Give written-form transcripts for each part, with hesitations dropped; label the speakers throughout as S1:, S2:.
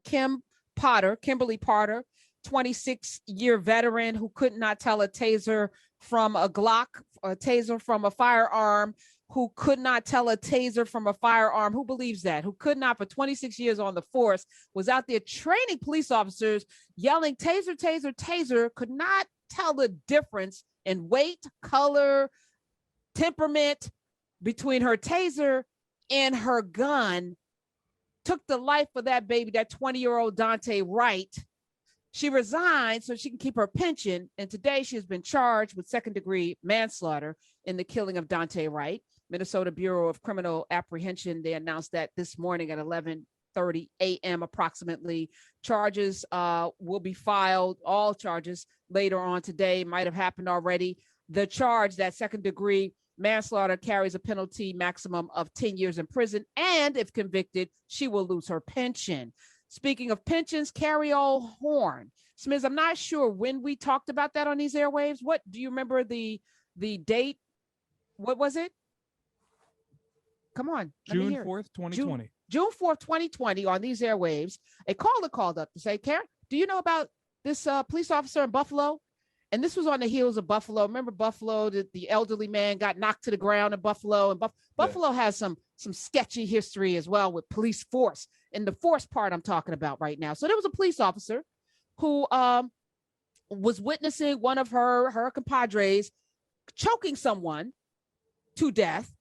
S1: Kimberly Potter, 26-year veteran who could not tell a taser from a Glock, a taser from a firearm, who could not tell a taser from a firearm. Who believes that? Who could not, for 26 years on the force, was out there training police officers, yelling taser, taser, taser, could not tell the difference in weight, color, temperament between her taser and her gun, took the life of that baby, that 20-year-old Daunte Wright. She resigned so she can keep her pension, and today she has been charged with second-degree manslaughter in the killing of Daunte Wright. Minnesota Bureau of Criminal Apprehension, they announced that this morning at 11:30 a.m. approximately. Charges will be filed, all charges, later on today, might have happened already. The charge, that second-degree manslaughter, carries a penalty maximum of 10 years in prison, and if convicted, she will lose her pension. Speaking of pensions, Carrie Horn. Smith, I'm not sure when we talked about that on these airwaves. What do you remember the date? What was it? Come on.
S2: June 4th, 2020.
S1: June 4th, 2020 on these airwaves. A caller called up to say, Karen, do you know about this police officer in Buffalo? And this was on the heels of Buffalo. Remember Buffalo, the elderly man got knocked to the ground in Buffalo. And Buffalo has some sketchy history as well with police force, and the force part I'm talking about right now. So there was a police officer who was witnessing one of her compadres choking someone to death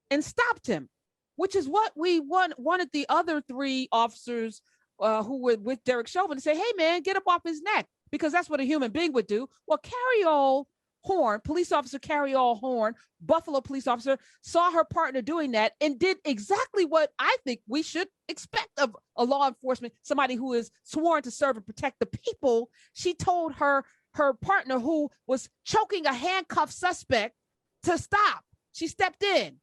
S1: and stopped him, which is what we wanted the other three officers who were with Derek Chauvin to say, hey, man, get up off his neck, because that's what a human being would do. Well, Carrie Horn, police officer Carrie Horn, Buffalo police officer, saw her partner doing that and did exactly what I think we should expect of a law enforcement, somebody who is sworn to serve and protect the people. She told her partner, who was choking a handcuffed suspect, to stop. She stepped in.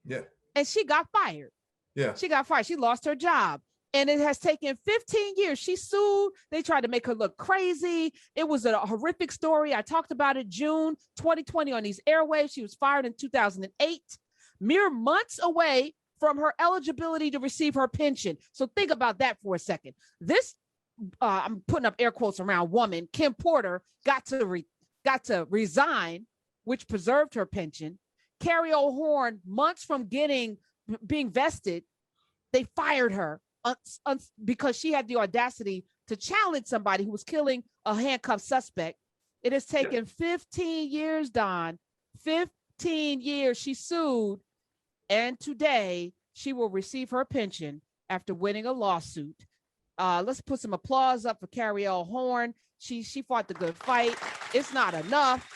S3: Yeah.
S1: And she got fired.
S3: Yeah.
S1: She got fired. She lost her job. And it has taken 15 years. She sued. They tried to make her look crazy. It was a horrific story. I talked about it June 2020 on these airwaves. She was fired in 2008, mere months away from her eligibility to receive her pension. So think about that for a second. This, I'm putting up air quotes around woman, Kim Porter, got to resign, which preserved her pension. Carrie Horn, months from being vested, they fired her because she had the audacity to challenge somebody who was killing a handcuffed suspect. It has taken 15 years, Don, 15 years. She sued, and today she will receive her pension after winning a lawsuit. Let's put some applause up for Carrie Horn. She fought the good fight. It's not enough,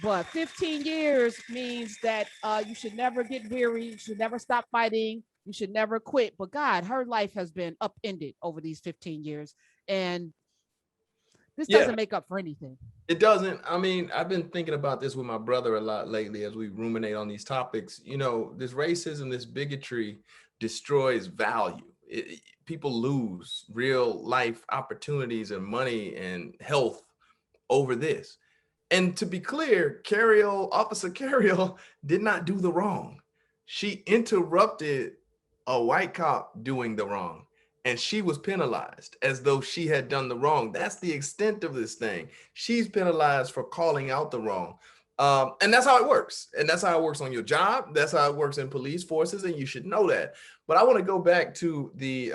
S1: but 15 years means that you should never get weary. You should never stop fighting. You should never quit. But God, her life has been upended over these 15 years. And this doesn't make up for anything.
S3: It doesn't. I mean, I've been thinking about this with my brother a lot lately as we ruminate on these topics. You know, this racism, this bigotry destroys value. People lose real life opportunities and money and health over this. And to be clear, Officer Carriel did not do the wrong. She interrupted a white cop doing the wrong, and she was penalized as though she had done the wrong. That's the extent of this thing. She's penalized for calling out the wrong. And that's how it works. And that's how it works on your job. That's how it works in police forces, and you should know that. But I want to go back to the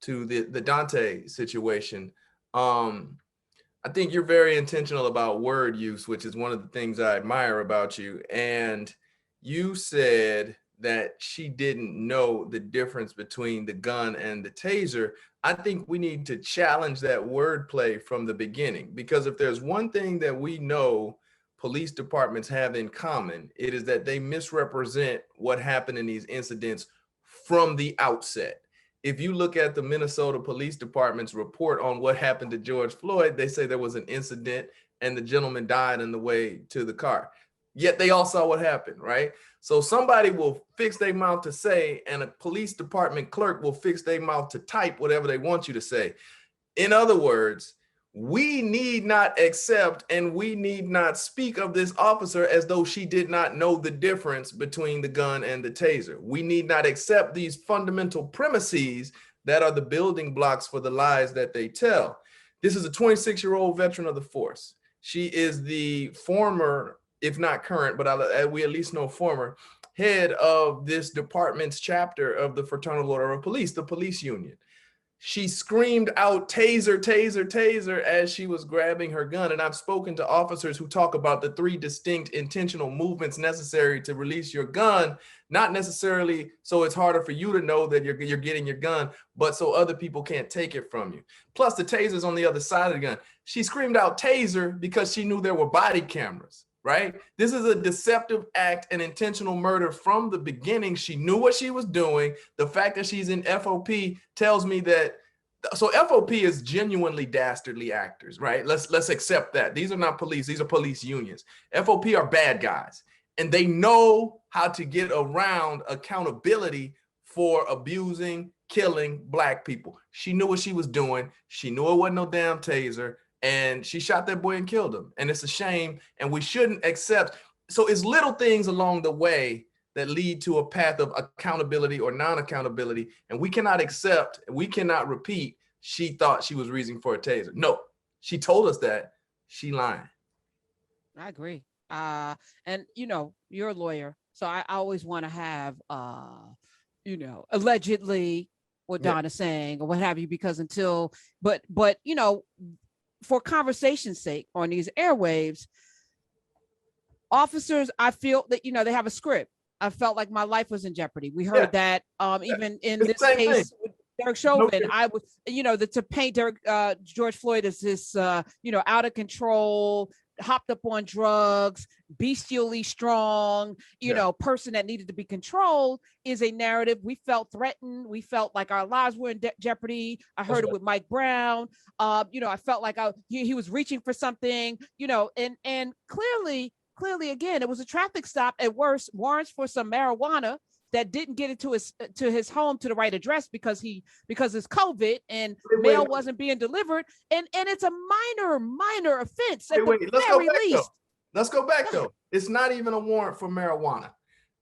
S3: Daunte situation. I think you're very intentional about word use, which is one of the things I admire about you. And you said that she didn't know the difference between the gun and the taser. I think we need to challenge that wordplay from the beginning, because if there's one thing that we know police departments have in common, it is that they misrepresent what happened in these incidents from the outset. If you look at the Minnesota Police Department's report on what happened to George Floyd, they say there was an incident and the gentleman died on the way to the car. Yet they all saw what happened, right? So somebody will fix their mouth to say, and a police department clerk will fix their mouth to type whatever they want you to say. In other words, we need not accept and we need not speak of this officer as though she did not know the difference between the gun and the taser. We need not accept these fundamental premises that are the building blocks for the lies that they tell. This is a 26-year-old veteran of the force. She is the former, if not current, but we at least know former, head of this department's chapter of the Fraternal Order of Police, the police union. She screamed out, taser, taser, taser, as she was grabbing her gun. And I've spoken to officers who talk about the 3 distinct intentional movements necessary to release your gun, not necessarily so it's harder for you to know that you're getting your gun, but so other people can't take it from you. Plus the taser's on the other side of the gun. She screamed out taser because she knew there were body cameras, right? This is a deceptive act, an intentional murder from the beginning. She knew what she was doing. The fact that she's in FOP tells me that, so FOP is genuinely dastardly actors, right? Let's accept that. These are not police, these are police unions. FOP are bad guys, and they know how to get around accountability for abusing, killing Black people. She knew what she was doing. She knew it wasn't no damn taser, and she shot that boy and killed him. And it's a shame, and we shouldn't accept. So it's little things along the way that lead to a path of accountability or non-accountability. And we cannot accept, we cannot repeat, she thought she was reasoning for a taser. No, she told us that. She lying.
S1: I agree. And you know, you're a lawyer, so I always want to have, you know, allegedly what Don is saying or what have you, because but you know, for conversation's sake on these airwaves, officers, I feel that, you know, they have a script. I felt like my life was in jeopardy. We heard that even in this case with Derek Chauvin, I was, you know, to paint George Floyd as this, you know, out of control, hopped up on drugs, bestially strong, you know, person that needed to be controlled is a narrative. We felt threatened. We felt like our lives were in jeopardy. I heard it with Mike Brown. You know, I felt like he was reaching for something, you know, and clearly, again, it was a traffic stop at worst, warrants for some marijuana that didn't get into his home to the right address because it's COVID and mail wasn't being delivered. And it's a minor offense at the very least.
S3: Let's go back though. It's not even a warrant for marijuana.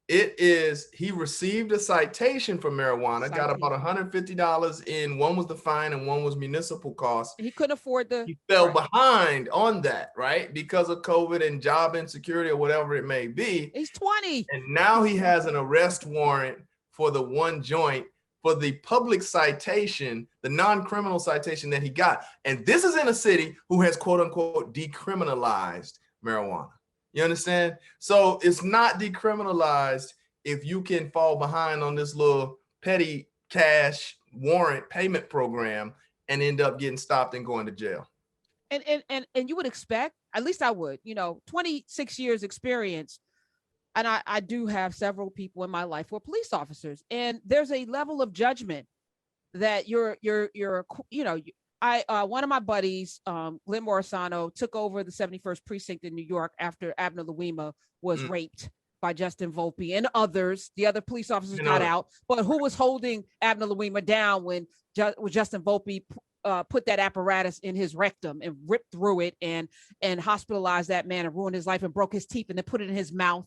S3: It is, he received a citation for marijuana, got about $150 in, one was the fine and one was municipal costs.
S1: He couldn't afford
S3: he fell behind on that, right? Because of COVID and job insecurity or whatever it may be.
S1: He's 20.
S3: And now he has an arrest warrant for the one joint for the public citation, the non-criminal citation that he got. And this is in a city who has quote unquote decriminalized marijuana. You understand? So it's not decriminalized if you can fall behind on this little petty cash warrant payment program and end up getting stopped and going to jail.
S1: And you would expect, at least I would, you know, 26 years experience. And I do have several people in my life who are police officers, and there's a level of judgment that you're you know, one of my buddies, Glenn Morisano, took over the 71st precinct in New York after Abner Louima was raped by Justin Volpe and others. The other police officers got out, but who was holding Abner Louima down when Justin Volpe put that apparatus in his rectum and ripped through it and hospitalized that man and ruined his life and broke his teeth and then put it in his mouth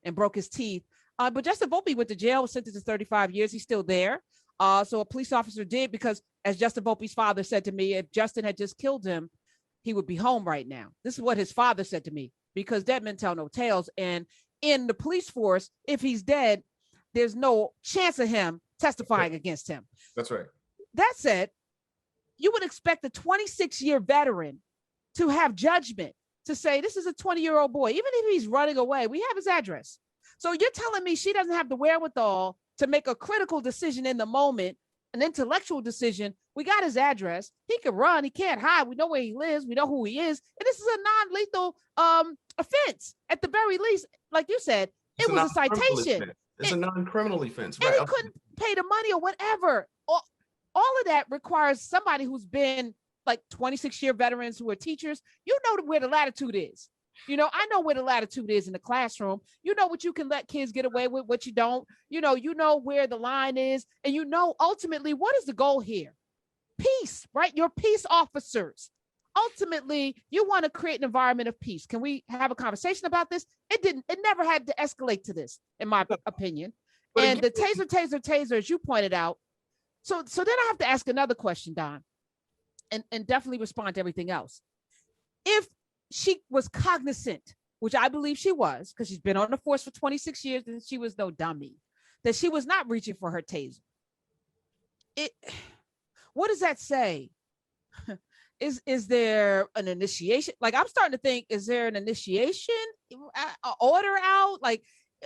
S1: and broke his teeth. But Justin Volpe went to jail, was sentenced to 35 years. He's still there. So a police officer did, because as Justin Volpe's father said to me, if Justin had just killed him, he would be home right now. This is what his father said to me, because dead men tell no tales. And in the police force, if he's dead, there's no chance of him testifying against him.
S3: That's right.
S1: That said, you would expect a 26-year veteran to have judgment, to say, this is a 20-year-old boy, even if he's running away, we have his address. So you're telling me she doesn't have the wherewithal to make a critical decision in the moment, an intellectual decision. We got his address. He can run. He can't hide. We know where he lives. We know who he is. And this is a non-lethal offense. At the very least, like you said, it was a citation.
S3: It's a non-criminal offense.
S1: Right? And he couldn't pay the money or whatever. All of that requires somebody who's been like 26-year veterans who are teachers. You know where the latitude is. You know, I know where the latitude is in the classroom. You know what you can let kids get away with, what you don't. You know where the line is. And you know, ultimately, what is the goal here? Peace, right? You're peace officers. Ultimately, you want to create an environment of peace. Can we have a conversation about this? It never had to escalate to this, in my opinion. And the taser, as you pointed out, So then I have to ask another question, Don, and definitely respond to everything else. If she was cognizant, which I believe she was, because she's been on the force for 26 years and she was no dummy, that she was not reaching for her taser. What does that say? Is there an initiation? Like, I'm starting to think, is there an initiation order out? Like,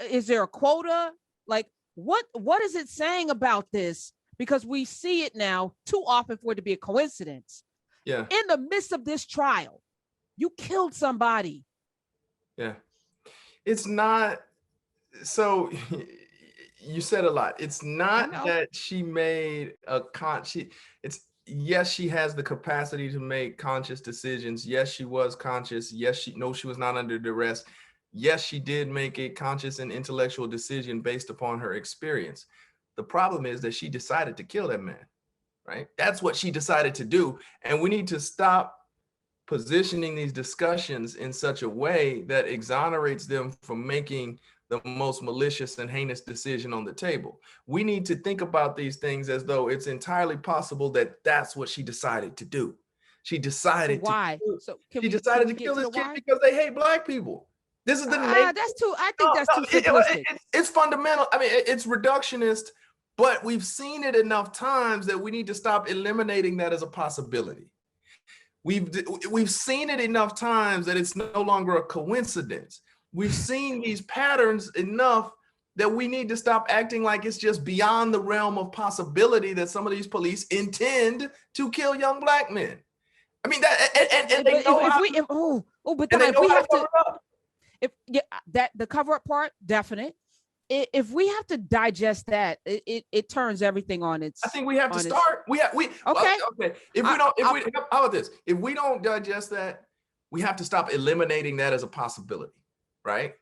S1: is there a quota? Like, what is it saying about this? Because we see it now too often for it to be a coincidence.
S3: Yeah.
S1: In the midst of this trial, you killed somebody.
S3: Yeah. It's not. So you said a lot. It's not that she made a it's yes, she has the capacity to make conscious decisions. Yes, she was conscious. Yes, she was not under duress. Yes, she did make a conscious and intellectual decision based upon her experience. The problem is that she decided to kill that man, right? That's what she decided to do. And we need to stop positioning these discussions in such a way that exonerates them from making the most malicious and heinous decision on the table. We need to think about these things as though it's entirely possible that that's what she decided to do. She decided
S1: why?
S3: She decided to kill this kid because they hate Black people. This is the nature.
S1: That's too. I think that's too simplistic.
S3: It's fundamental. I mean, it's reductionist, but we've seen it enough times that we need to stop eliminating that as a possibility. We've seen it enough times that it's no longer a coincidence. We've seen these patterns enough that we need to stop acting like it's just beyond the realm of possibility that some of these police intend to kill young Black men. I mean,
S1: the cover up part, definite. If we have to digest that, it turns everything on its.
S3: I think we have to start. Okay. How about this? If we don't digest that, we have to stop eliminating that as a possibility, right?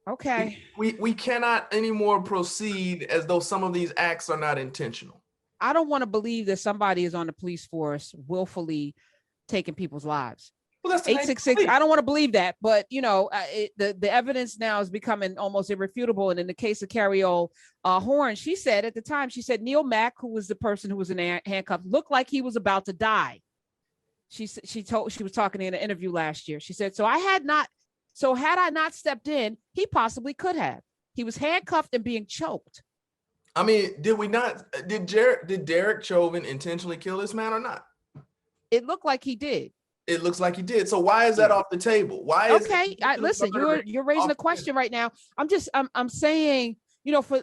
S1: Okay.
S3: We cannot anymore proceed as though some of these acts are not intentional.
S1: I don't want to believe that somebody is on the police force willfully taking people's lives.
S3: Well, that's
S1: 866. I don't want to believe that, but the evidence now is becoming almost irrefutable. And in the case of Carriole Horn, she said at the time, Neil Mack, who was the person who was in handcuffs, looked like he was about to die. She was talking in an interview last year. She said, had I not stepped in, he possibly could have. He was handcuffed and being choked.
S3: I mean, did Derek Chauvin intentionally kill this man or not?
S1: It looked like he did.
S3: It looks like he did. So why is that off the table? Why is
S1: listen, you're raising a question right now. I'm saying,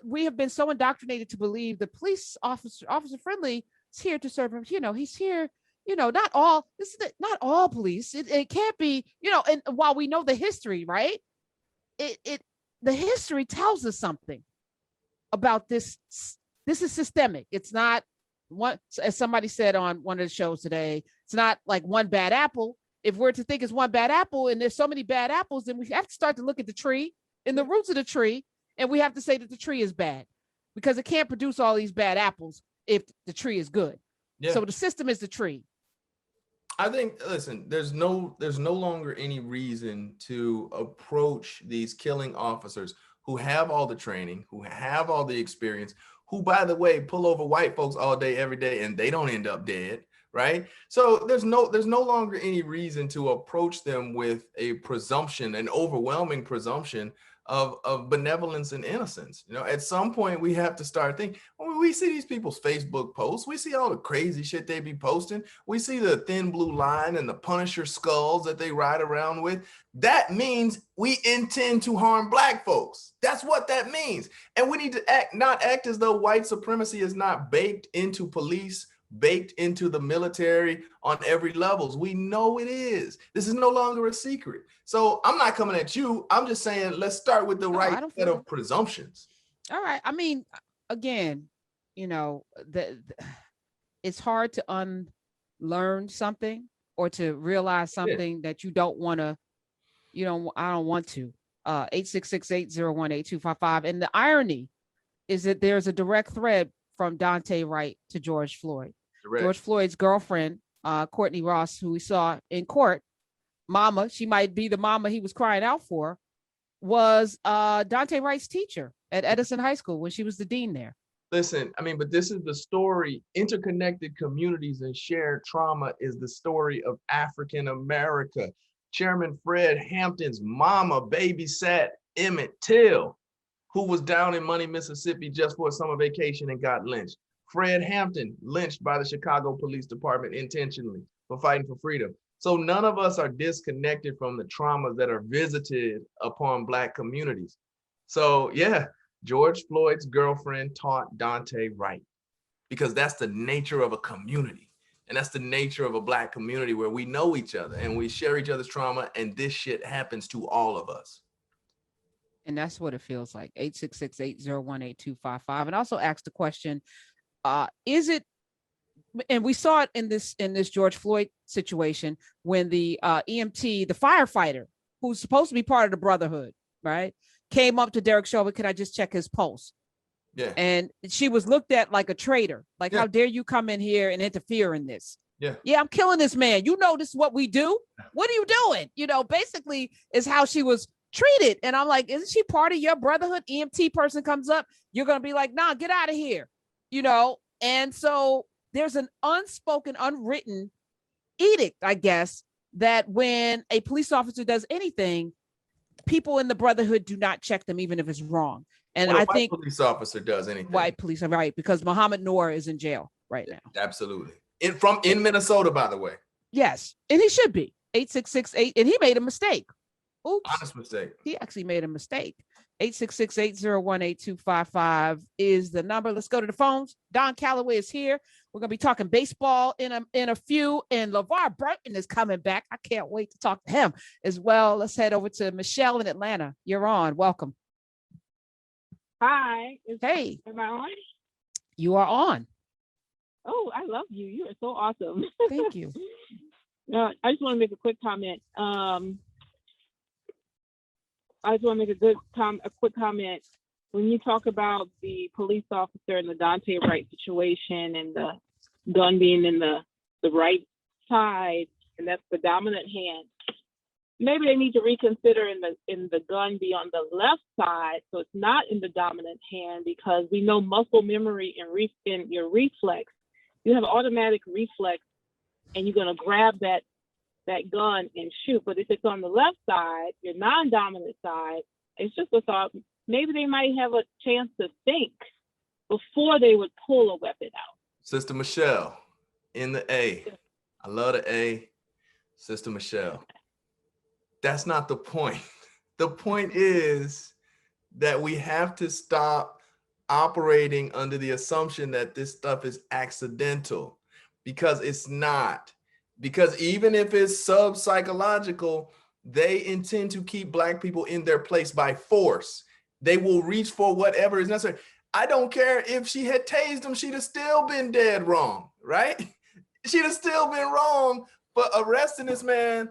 S1: we have been so indoctrinated to believe the police officer Friendly is here to serve him. He's here, not all police. It can't be, and while we know the history, right? The history tells us something about this. This is systemic. It's not one, as somebody said on one of the shows today, it's not like one bad apple. If we're to think it's one bad apple and there's so many bad apples, then we have to start to look at the tree and the roots of the tree. And we have to say that the tree is bad because it can't produce all these bad apples if the tree is good. Yeah. So the system is the tree.
S3: I think, listen, there's no longer any reason to approach these killing officers who have all the training, who have all the experience, who, by the way, pull over white folks all day, every day, and they don't end up dead, right? So there's no longer any reason to approach them with a presumption, an overwhelming presumption of benevolence and innocence. At some point we have to start thinking, when we see these people's Facebook posts, we see all the crazy shit they be posting. We see the thin blue line and the Punisher skulls that they ride around with. That means we intend to harm Black folks. That's what that means. And we need to not act as though white supremacy is not baked into police, baked into the military on every levels. We know it is. This is no longer a secret. So I'm not coming at you. I'm just saying, let's start with the right set of presumptions.
S1: All right. I mean, again, it's hard to unlearn something or to realize something that you don't want to, I don't want to. 866-801-8255. And the irony is that there's a direct thread from Daunte Wright to George Floyd. Correct. George Floyd's girlfriend, Courtney Ross, who we saw in court, mama, she might be the mama he was crying out for, was Daunte Wright's teacher at Edison High School when she was the dean there.
S3: Listen, I mean, but this is the story. Interconnected communities and shared trauma is the story of African America. Chairman Fred Hampton's mama babysat Emmett Till, who was down in Money, Mississippi just for a summer vacation and got lynched. Fred Hampton lynched by the Chicago Police Department intentionally for fighting for freedom. So none of us are disconnected from the traumas that are visited upon Black communities. So yeah, George Floyd's girlfriend taught Daunte Wright, because that's the nature of a community. And that's the nature of a Black community where we know each other and we share each other's trauma, and this shit happens to all of us.
S1: And that's what it feels like. 866-801-8255. And also ask the question, is it, and we saw it in this George Floyd situation when the EMT, the firefighter, who's supposed to be part of the brotherhood, right, came up to Derek Chauvin, can I just check his pulse?
S3: Yeah.
S1: And she was looked at like a traitor. Like, how dare you come in here and interfere in this? Yeah, I'm killing this man. You know, this is what we do. What are you doing? You know, basically is how she was treated. And I'm like, isn't she part of your brotherhood? EMT person comes up, you're going to be like, nah, get out of here. You know? And so there's an unspoken, unwritten edict, I guess, that when a police officer does anything, people in the brotherhood do not check them, even if it's wrong. And
S3: when
S1: I think
S3: police officer does anything,
S1: white police are right, because Muhammad Noor is in jail right now.
S3: Absolutely. In Minnesota, by the way.
S1: Yes. And he should be 866-8. And he made a mistake. Oops.
S3: Honest mistake.
S1: He actually made a mistake. 866-801-8255 is the number. Let's go to the phones. Don Calloway is here. We're going to be talking baseball in a few, and LeVar Burton is coming back. I can't wait to talk to him as well. Let's head over to Michelle in Atlanta. You're on. Welcome.
S2: Hi.
S1: Hey.
S2: Am I on?
S1: You are on.
S2: Oh, I love you. You are so awesome.
S1: Thank you.
S2: I just want to make a quick comment. I just want to make a quick comment. When you talk about the police officer and the Daunte Wright situation and the gun being in the right side, and that's the dominant hand, maybe they need to reconsider in the gun be on the left side, so it's not in the dominant hand, because we know muscle memory and in your reflex. You have automatic reflex, and you're going to grab that gun and shoot. But if it's on the left side, your non-dominant side, it's just a thought. Maybe they might have a chance to think before they would pull a weapon out.
S3: Sister Michelle, in the A. I love the A. Sister Michelle. That's not the point. The point is that we have to stop operating under the assumption that this stuff is accidental, because it's not. Because even if it's sub-psychological, they intend to keep Black people in their place by force. They will reach for whatever is necessary. I don't care if she had tased him, she'd have still been dead wrong, right? She'd have still been wrong for arresting this man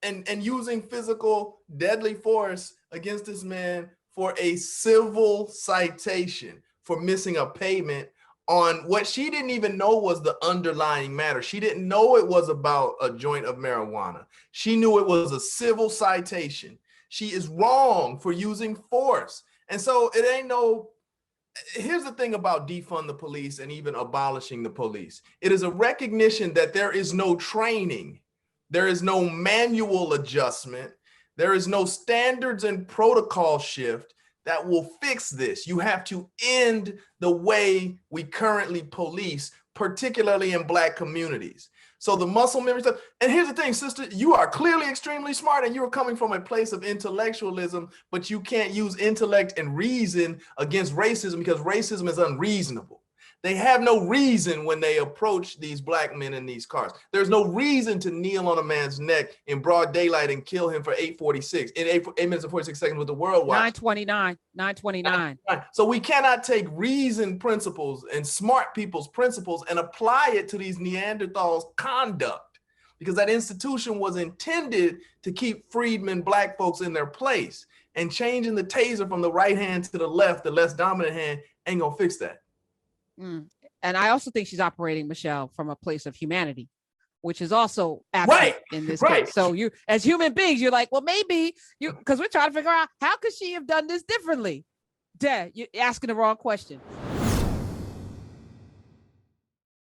S3: and using physical deadly force against this man for a civil citation for missing a payment on what she didn't even know was the underlying matter. She didn't know it was about a joint of marijuana. She knew it was a civil citation. She is wrong for using force. And so it ain't no, here's the thing about defund the police and even abolishing the police. It is a recognition that there is no training. There is no manual adjustment. There is no standards and protocol shift that will fix this. You have to end the way we currently police, particularly in Black communities. So the muscle memory stuff, and here's the thing, sister, you are clearly extremely smart and you're coming from a place of intellectualism, but you can't use intellect and reason against racism, because racism is unreasonable. They have no reason when they approach these Black men in these cars. There's no reason to kneel on a man's neck in broad daylight and kill him for 8:46 in 8 minutes and 46 seconds with the world watch.
S1: 9:29.
S3: So we cannot take reason principles and smart people's principles and apply it to these Neanderthals' conduct, because that institution was intended to keep freedmen, Black folks in their place, and changing the taser from the right hand to the left, the less dominant hand, ain't gonna fix that.
S1: And I also think she's operating, Michelle, from a place of humanity, which is also absent in this case. So you, as human beings, you're like, well, maybe you, because we're trying to figure out how could she have done this differently? You're asking the wrong question.